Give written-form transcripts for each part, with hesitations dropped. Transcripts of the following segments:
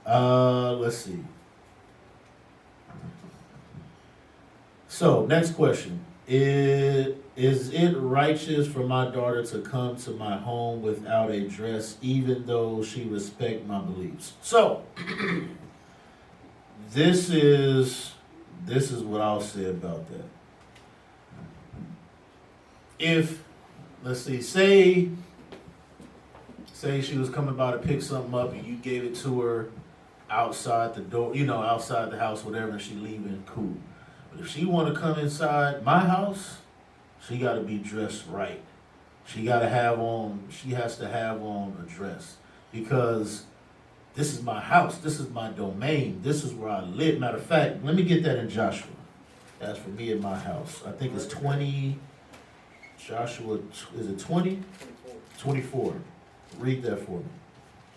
Let's see. So, next question. Is it righteous for my daughter to come to my home without a dress, even though she respect my beliefs? So, this is what I'll say about that. If, let's see, say she was coming by to pick something up and you gave it to her outside the door, outside the house, whatever, and she leaving, cool. But if she want to come inside my house, she got to be dressed right. She has to have on a dress, because this is my house. This is my domain. This is where I live. Matter of fact, let me get that in Joshua. As for me and my house, I think it's 20, Joshua, is it 20? 24. Read that for me.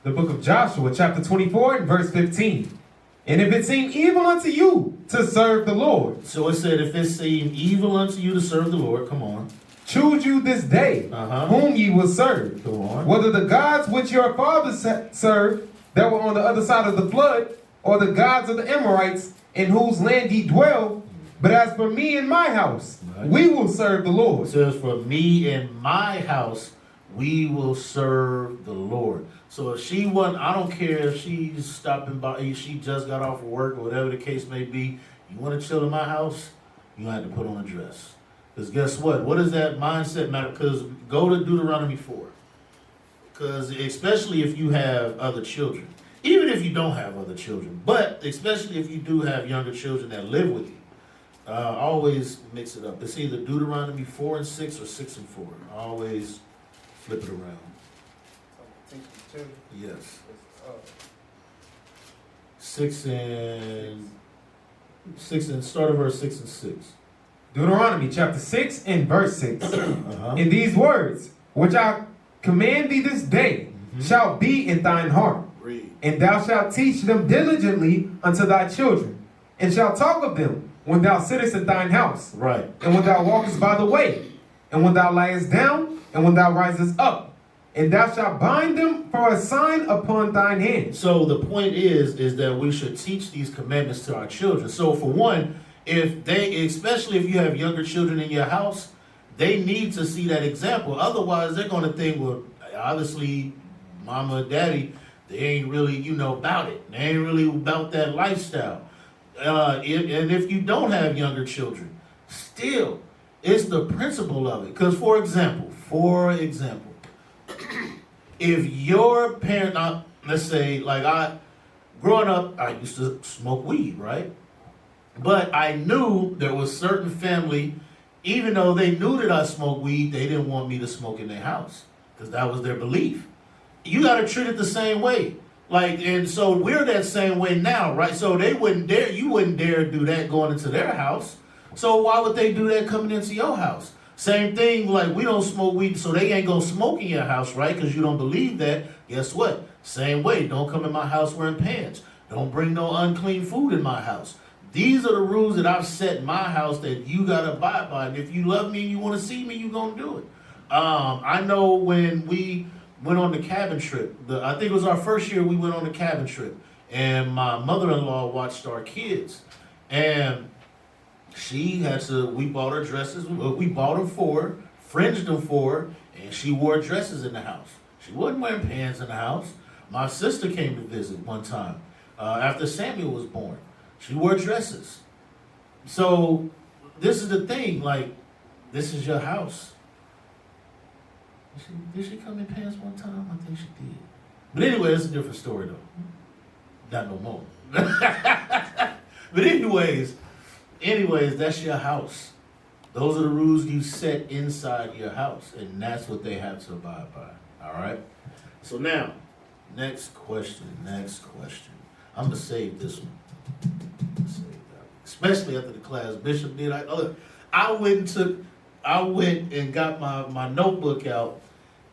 The book of Joshua, chapter 24, and verse 15. And if it seem evil unto you to serve the Lord. So it said, if it seem evil unto you to serve the Lord, come on. Choose you this day whom ye will serve. Go on. Whether the gods which your fathers served that were on the other side of the flood, or the gods of the Amorites in whose land ye dwell. But as for me and my house, we will serve the Lord. It says, for me and my house, we will serve the Lord. So if she wasn't, I don't care if she's stopping by, she just got off of work, or whatever the case may be. You want to chill in my house, you have to put on a dress. Because guess what? What does that mindset matter? Because go to Deuteronomy 4. Because especially if you have other children, even if you don't have other children, but especially if you do have younger children that live with you, always mix it up. It's either Deuteronomy 4 and 6 or 6 and 4. Always flip it around. Yes. 6 and start at verse 6 and 6. Deuteronomy chapter 6 and verse 6. In these words, which I command thee this day, shall be in thine heart. Read. And thou shalt teach them diligently unto thy children, and shalt talk of them when thou sittest in thine house, Right. and when thou walkest by the way, and when thou liest down, and when thou risest up. And thou shalt bind them for a sign upon thine hand. So the point is that we should teach these commandments to our children. So for one, especially if you have younger children in your house, they need to see that example. Otherwise, they're going to think, well, obviously, mama and daddy, they ain't really, about it. They ain't really about that lifestyle. And if you don't have younger children, still, it's the principle of it. Because, for example, if your parent, let's say, growing up, I used to smoke weed, right? But I knew there was certain family, even though they knew that I smoked weed, they didn't want me to smoke in their house, because that was their belief. You got to treat it the same way. And so we're that same way now, right? So you wouldn't dare do that going into their house. So why would they do that coming into your house? Same thing, we don't smoke weed, so they ain't gonna smoke in your house, right? Because you don't believe that. Guess what? Same way, don't come in my house wearing pants. Don't bring no unclean food in my house. These are the rules that I've set in my house that you gotta abide by. And if you love me and you want to see me, you gonna do it. I know when we went on the cabin trip, I think it was our first year we went on the cabin trip, and my mother-in-law watched our kids, and we bought her dresses, we bought them for her, fringed them for her, and she wore dresses in the house. She wasn't wearing pants in the house. My sister came to visit one time after Samuel was born. She wore dresses. So this is the thing, this is your house. Did she come in pants one time? I think she did. But anyway, that's a different story though. Not no more. But anyways, that's your house. Those are the rules you set inside your house, and that's what they have to abide by. All right? So now, next question. I'm going to save this one. Especially after the class Bishop did. I went and got my notebook out,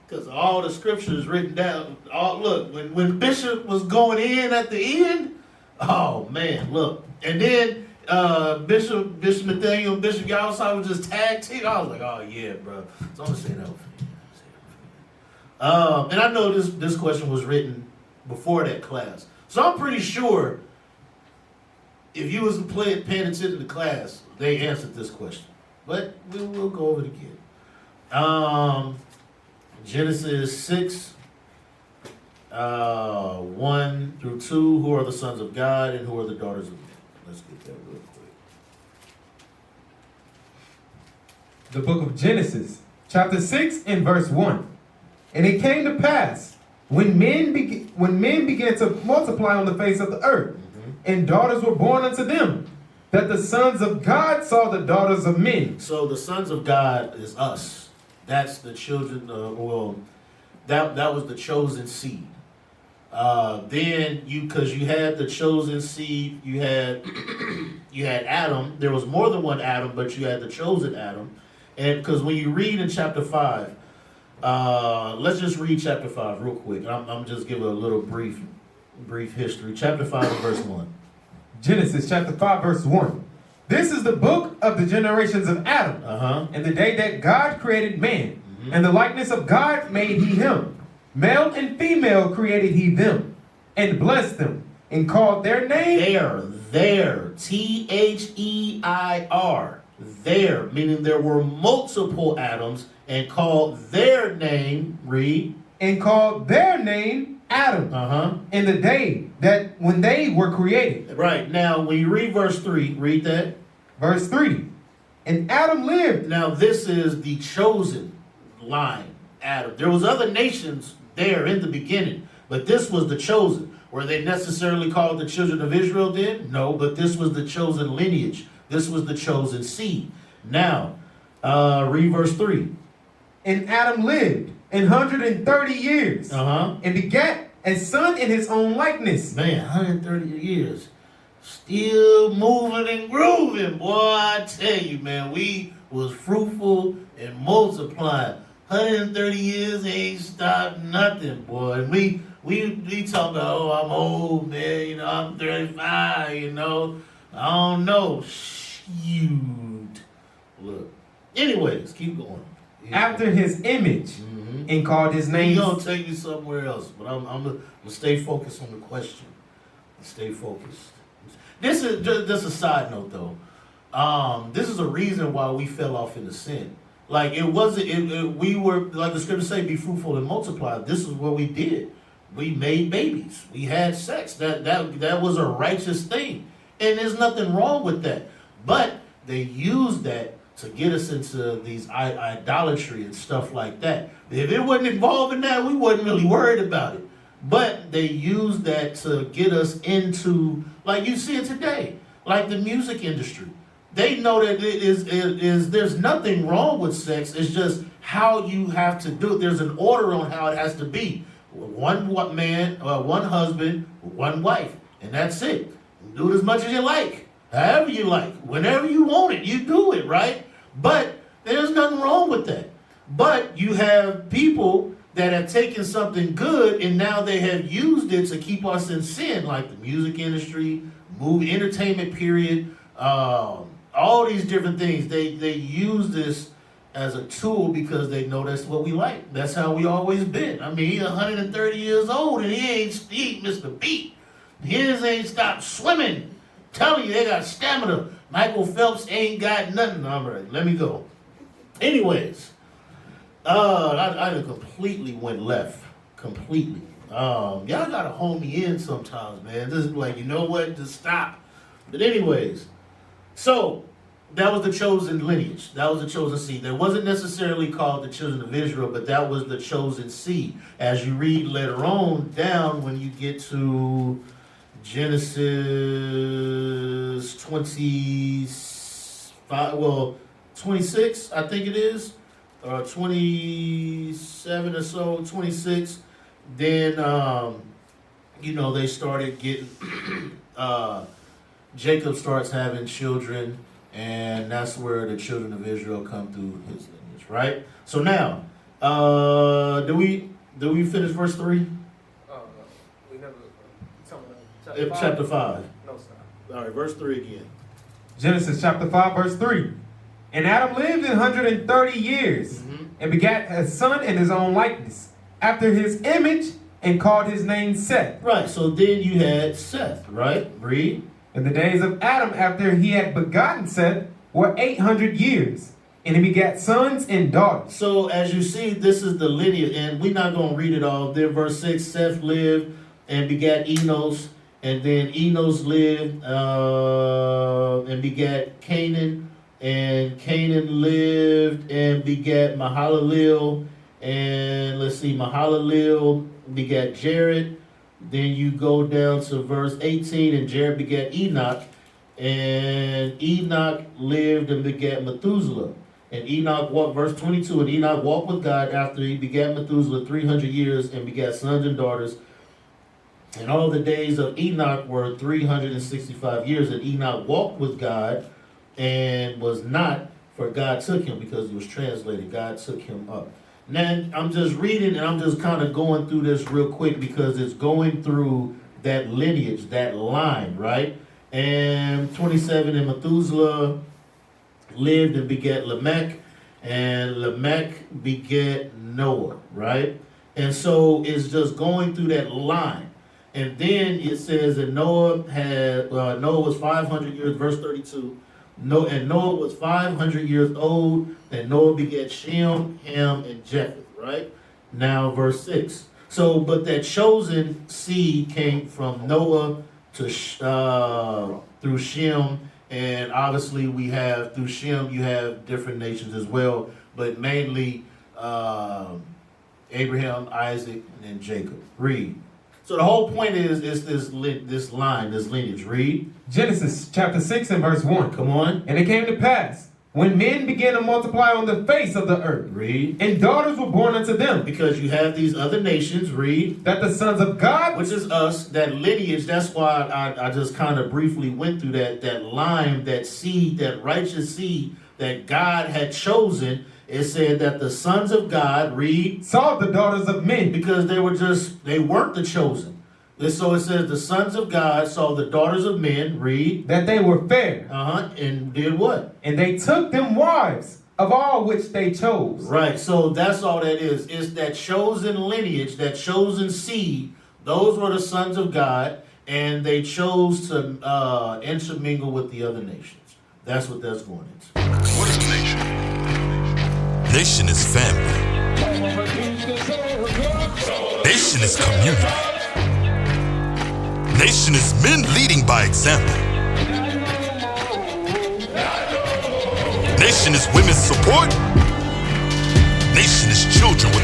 because all the scriptures written down. Look, when Bishop was going in at the end, oh man, look. And then Bishop Nathaniel and Bishop Yalsai was just tag team. I was like, oh yeah, bro. So I'm gonna say that for you. And I know this question was written before that class. So I'm pretty sure if you was paying attention to class, they answered this question. But we'll go over it again. Genesis 6, 1 through 2. Who are the sons of God and who are the daughters of men? Let's get that real quick. The book of Genesis, chapter 6 and verse 1. And it came to pass, when men began to multiply on the face of the earth, and daughters were born unto them, that the sons of God saw the daughters of men. So the sons of God is us. That's the children. That was the chosen seed. Then because you had the chosen seed, you had Adam. There was more than one Adam, but you had the chosen Adam. And because when you read in chapter 5, let's just read chapter 5 real quick. I'm just giving a little brief history. Chapter 5 and verse 1. Genesis chapter 5 verse 1. This is the book of the generations of Adam. And the day that God created man, and the likeness of God made he him. Male and female created he them, and blessed them, and called their name. There. Their. There, meaning there were multiple Adams, and called their name, read. And called their name Adam. In the day that when they were created. Right. Now, when you read verse 3, read that. Verse 3. And Adam lived. Now, this is the chosen line, Adam. There was other nations there in the beginning, but this was the chosen. Were they necessarily called the children of Israel then? No, but this was the chosen lineage. This was the chosen seed. Now, read verse 3. And Adam lived 130 years. And begat a son in his own likeness. Man, 130 years. Still moving and grooving, boy. I tell you, man, we was fruitful and multiplying. 130 years ain't stopped nothing, boy. And we talk about, oh, I'm old, man. You know, I'm 35, you know. I don't know. Shoot. Look. Anyways, keep going. After his image, and called his name. He's gonna take you somewhere else, but I'm gonna stay focused on the question. Stay focused. This is just a side note, though. This is a reason why we fell off into sin. Like it wasn't. We were like the scriptures say, "Be fruitful and multiply." This is what we did. We made babies. We had sex. That was a righteous thing, and there's nothing wrong with that. But they used that to get us into these idolatry and stuff like that. If it wasn't involved in that, we wasn't really worried about it. But they used that to get us into, like you see it today, like the music industry. They know that there's nothing wrong with sex. It's just how you have to do it. There's an order on how it has to be. One man, one husband, one wife, and that's it. Do it as much as you like, however you like, whenever you want it, you do it, right? But there's nothing wrong with that. But you have people that have taken something good and now they have used it to keep us in sin, like the music industry, movie, entertainment period, all these different things. They use this as a tool because they know that's what we like. That's how we always been. I mean, he's 130 years old and he ain't Mr. Beat. His ain't stopped swimming. Telling you, they got stamina. Michael Phelps ain't got nothing. All right, let me go. Anyways, I completely went left. Completely. Y'all gotta hold me in sometimes, man. This is like, you know what? Just stop. But anyways, so that was the chosen lineage. That was the chosen seed. That wasn't necessarily called the children of Israel, but that was the chosen seed. As you read later on down, when you get to Genesis 26, I think it is, or 27 or so, 26. Then, they started getting, Jacob starts having children, and that's where the children of Israel come through his lineage, right? So now, do we finish verse 3? We never. Chapter 5. No, stop. All right, verse 3 again. Genesis chapter 5 verse 3. And Adam lived 130 years and begat a son in his own likeness, after his image, and called his name Seth. Right, so then you had Seth, right? Read. And the days of Adam after he had begotten Seth were 800 years. And he begat sons and daughters. So as you see, this is the lineage, and we're not going to read it all. There, verse 6, Seth lived and begat Enos, and then Enos lived and begat Canaan, and Canaan lived and begat Mahalalel, and let's see, Mahalalel begat Jared. Then you go down to verse 18, and Jared begat Enoch, and Enoch lived and begat Methuselah. And Enoch walked, verse 22, and Enoch walked with God after he begat Methuselah 300 years and begat sons and daughters. And all the days of Enoch were 365 years. And Enoch walked with God and was not, for God took him, because it was translated. God took him up. Now, I'm just reading and I'm just kind of going through this real quick because it's going through that lineage, that line, right? And 27, and Methuselah lived and begat Lamech, and Lamech begat Noah, right? And so it's just going through that line. And then it says that Noah was 500 years, verse 32. And Noah was 500 years old, and Noah begat Shem, Ham, and Japheth, right? Now, verse 6. So, but that chosen seed came from Noah to through Shem, and obviously we have, through Shem, you have different nations as well, but mainly Abraham, Isaac, and then Jacob. Read. So the whole point is this line, this lineage. Read. Genesis chapter 6 and verse 1. Come on. And it came to pass, when men began to multiply on the face of the earth, Read. and daughters were born unto them, Because you have these other nations. Read. that the sons of God, Which is us, that lineage. That's why I just kind of briefly went through that line, that seed, that righteous seed that God had chosen. It said that the sons of God, read, saw the daughters of men, because they weren't the chosen. And so it says the sons of God saw the daughters of men, read, that they were fair, and did what? and they took them wives of all which they chose. Right, so that's all that is. It's that chosen lineage, that chosen seed. Those were the sons of God, and they chose to intermingle with the other nations. That's what that's going into. What is a nation? Nation is family. Nation is community. Nation is men leading by example. Nation is women's support. Nation is children with